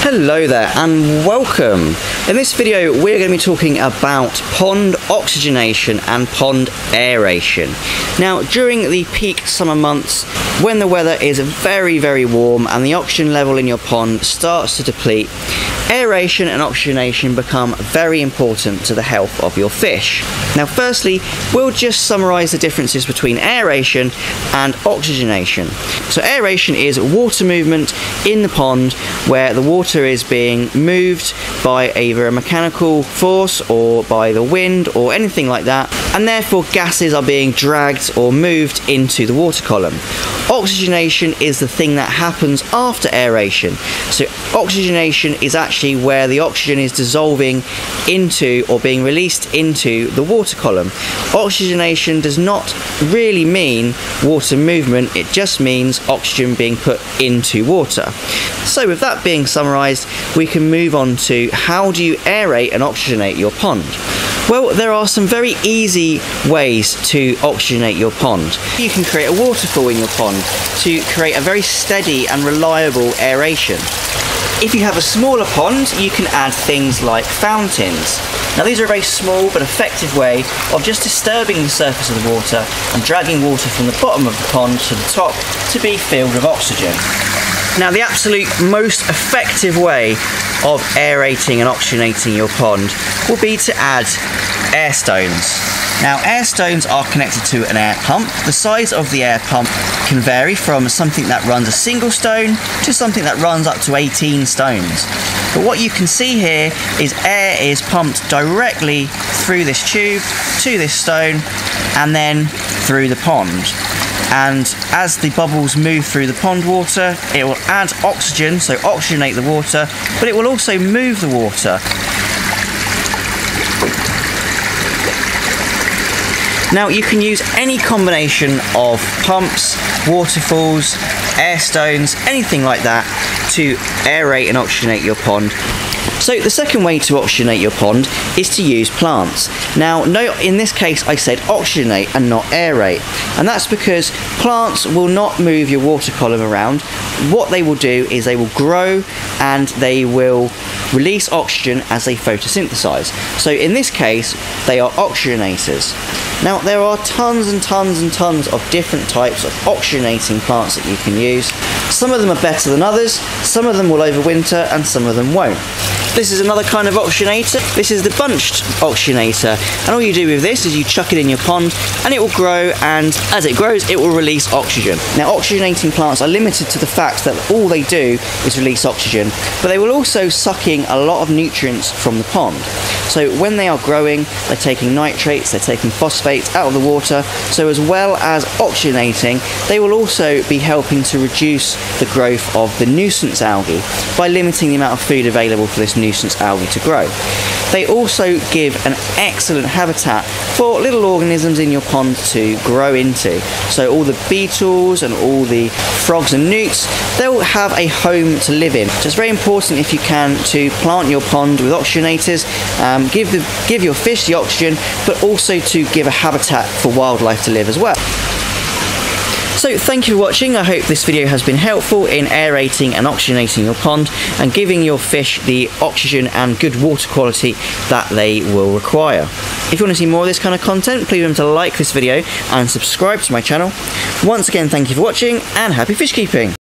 Hello there and welcome. In this video we're going to be talking about pond oxygenation and pond aeration. Now during the peak summer months when the weather is very warm and the oxygen level in your pond starts to deplete, aeration and oxygenation become very important to the health of your fish. Now firstly, we'll just summarise the differences between aeration and oxygenation. So aeration is water movement in the pond where the water is being moved by either a mechanical force or by the wind or anything like that, and therefore gases are being dragged or moved into the water column. Oxygenation is the thing that happens after aeration. So oxygenation is actually where the oxygen is dissolving into or being released into the water column. Oxygenation does not really mean water movement, it just means oxygen being put into water. So with that being summarised, we can move on to how do you aerate and oxygenate your pond. Well, there are some very easy ways to oxygenate your pond. You can create a waterfall in your pond to create a very steady and reliable aeration. If you have a smaller pond, you can add things like fountains. Now these are a very small but effective way of just disturbing the surface of the water and dragging water from the bottom of the pond to the top to be filled with oxygen. Now the absolute most effective way of aerating and oxygenating your pond will be to add air stones. Now air stones are connected to an air pump. The size of the air pump can vary from something that runs a single stone to something that runs up to 18 stones. But what you can see here is air is pumped directly through this tube to this stone and then through the pond. And as the bubbles move through the pond water, it will add oxygen, so oxygenate the water, but it will also move the water. Now you can use any combination of pumps, waterfalls, air stones, anything like that to aerate and oxygenate your pond. So the second way to oxygenate your pond is to use plants. Now note in this case I said oxygenate and not aerate, and that's because plants will not move your water column around. What they will do is they will grow and they will release oxygen as they photosynthesize. So in this case they are oxygenators. Now there are tons and tons of different types of oxygenating plants that you can use. Some of them are better than others, some of them will overwinter and some of them won't. This is another kind of oxygenator. This is the bunched oxygenator, and all you do with this is you chuck it in your pond and it will grow, and as it grows it will release oxygen. Now oxygenating plants are limited to the fact that all they do is release oxygen, but they will also suck in a lot of nutrients from the pond. So when they are growing, they're taking nitrates, they're taking phosphates out of the water, so as well as oxygenating, they will also be helping to reduce the growth of the nuisance algae by limiting the amount of food available for this nuisance algae to grow. They also give an excellent habitat for little organisms in your pond to grow into. So all the beetles and all the frogs and newts, they'll have a home to live in. So it's very important, if you can, to plant your pond with oxygenators, give your fish the oxygen, but also to give a habitat for wildlife to live as well. So thank you for watching. I hope this video has been helpful in aerating and oxygenating your pond and giving your fish the oxygen and good water quality that they will require. If you want to see more of this kind of content, please remember to like this video and subscribe to my channel. Once again, thank you for watching and happy fish keeping!